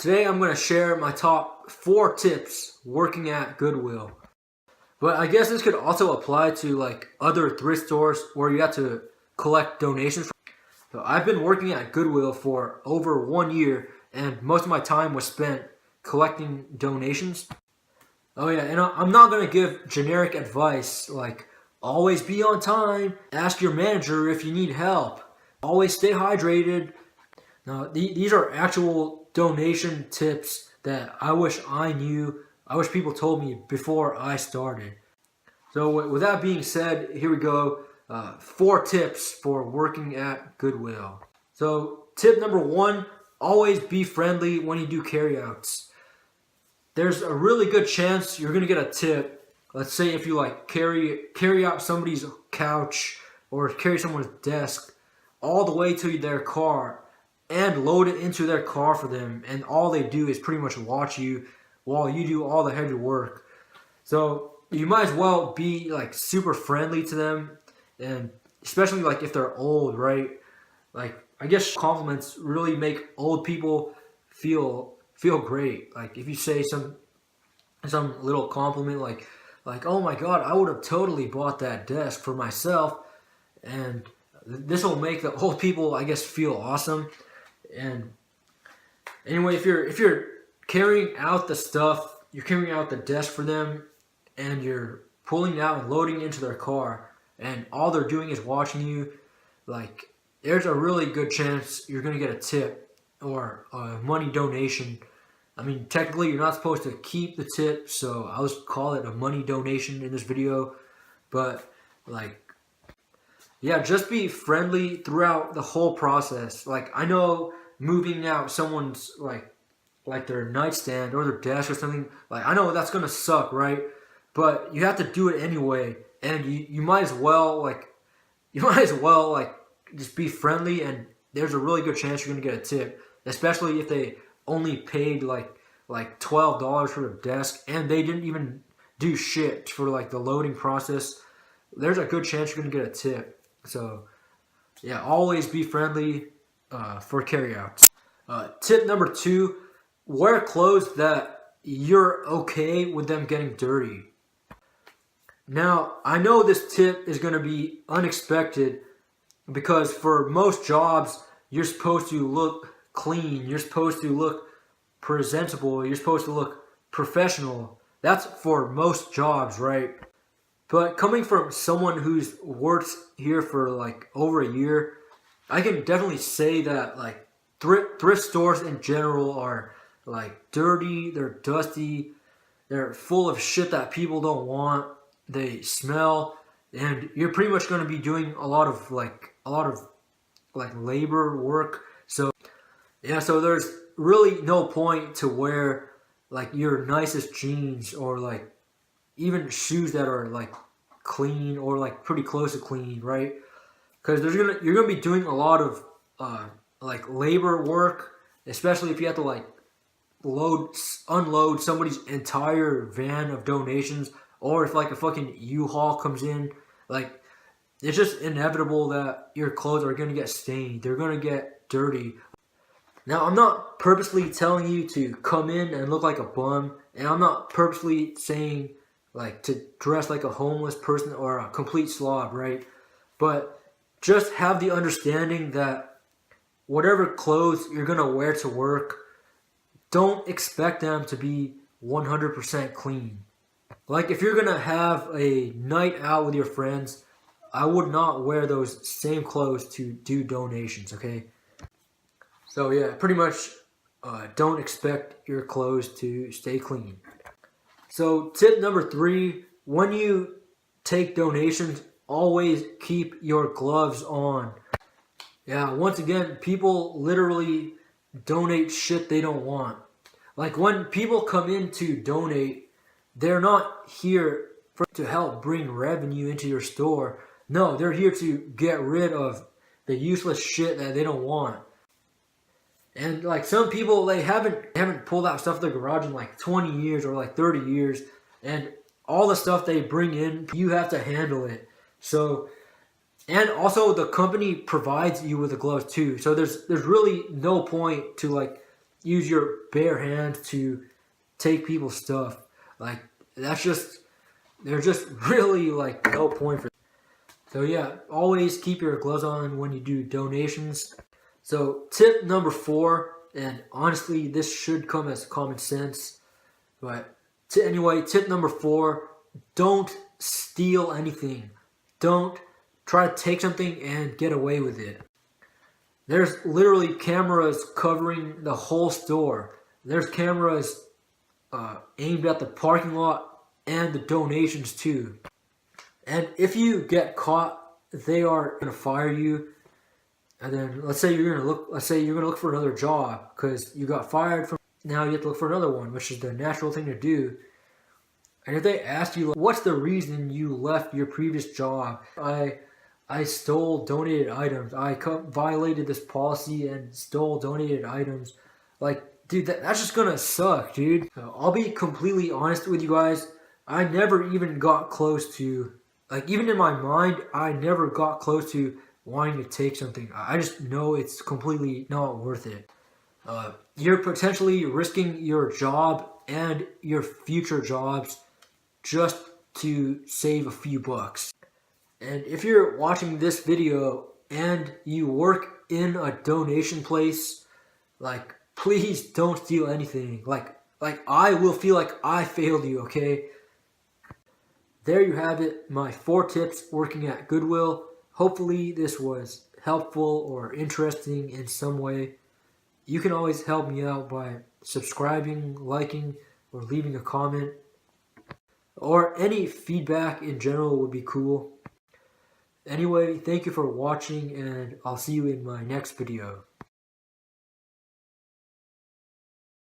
Today I'm going to share my top 4 tips working at Goodwill. But I guess this could also apply to like other thrift stores where you have to collect donations. So I've been working at Goodwill for over 1 year and most of my time was spent collecting donations. Oh yeah, and I'm not going to give generic advice like always be on time, ask your manager if you need help, always stay hydrated. Now these are actual donation tips that I wish I knew, I wish people told me before I started. So with that being said, here we go. 4 tips for working at Goodwill. So tip number 1, always be friendly when you do carryouts. There's a really good chance you're gonna get a tip. Let's say if you like carry out somebody's couch or carry someone's desk all the way to their car and load it into their car for them, and all they do is pretty much watch you while you do all the heavy work. So you might as well be like super friendly to them, and especially like if they're old, right? Like I guess compliments really make old people feel great. Like if you say some little compliment like oh my god, I would have totally bought that desk for myself, and this will make the old people, I guess, feel awesome. And anyway, if you're carrying out the stuff, you're carrying out the desk for them, and you're pulling it out and loading it into their car, and all they're doing is watching you, like there's a really good chance you're gonna get a tip or a money donation. I mean, technically you're not supposed to keep the tip, so I'll just call it a money donation in this video. But like, yeah, just be friendly throughout the whole process. Like I know moving out someone's like their nightstand or their desk or something, like I know that's gonna suck, right? But you have to do it anyway, and you might as well just be friendly, and there's a really good chance you're gonna get a tip, especially if they only paid like $12 for the desk and they didn't even do shit for like the loading process. There's a good chance you're gonna get a tip. So yeah, always be friendly for carryouts. Tip number 2, wear clothes that you're okay with them getting dirty. Now, I know this tip is going to be unexpected because for most jobs, you're supposed to look clean, you're supposed to look presentable, you're supposed to look professional. That's for most jobs, right? But coming from someone who's worked here for like over a year, I can definitely say that like thrift stores in general are like dirty, they're dusty, they're full of shit that people don't want, they smell, and you're pretty much going to be doing a lot of labor work. So yeah, so there's really no point to wear like your nicest jeans or like even shoes that are like clean or like pretty close to clean, right? Because you're gonna be doing a lot of like labor work, especially if you have to like unload somebody's entire van of donations, or if like a fucking U-Haul comes in. Like it's just inevitable that your clothes are gonna get stained, they're gonna get dirty. Now, I'm not purposely telling you to come in and look like a bum, and I'm not purposely saying like to dress like a homeless person or a complete slob, right? But just have the understanding that whatever clothes you're gonna wear to work, don't expect them to be 100% clean. Like if you're gonna have a night out with your friends, I would not wear those same clothes to do donations, okay? So yeah, pretty much don't expect your clothes to stay clean. So tip number 3, when you take donations, always keep your gloves on. Yeah, once again, people literally donate shit they don't want. Like when people come in to donate, they're not here to help bring revenue into your store. No, they're here to get rid of the useless shit that they don't want. And like some people, they haven't pulled out stuff in their garage in like 20 years or like 30 years, and all the stuff they bring in, you have to handle it. So, and also the company provides you with the gloves too. So there's really no point to like use your bare hands to take people's stuff. Like, there's just really like no point for. So yeah, always keep your gloves on when you do donations. So tip number 4, and honestly this should come as common sense, but anyway, tip number 4, don't steal anything. Don't try to take something and get away with it. There's literally cameras covering the whole store. There's cameras aimed at the parking lot and the donations too. And if you get caught, they are gonna fire you. And then let's say you're gonna look for another job because you got fired from. Now you have to look for another one, which is the natural thing to do. And if they ask you, what's the reason you left your previous job? I stole donated items. I violated this policy and stole donated items. Like, dude, that's just gonna suck, dude. I'll be completely honest with you guys. I never even got close to, like, even in my mind, I never got close to wanting to take something. I just know it's completely not worth it. You're potentially risking your job and your future jobs just to save a few bucks. And if you're watching this video and you work in a donation place, like, please don't steal anything. Like I will feel like I failed you, okay? There you have it, my 4 tips working at Goodwill. Hopefully this was helpful or interesting in some way. You can always help me out by subscribing, liking, or leaving a comment. Or any feedback in general would be cool. Anyway, thank you for watching, and I'll see you in my next video.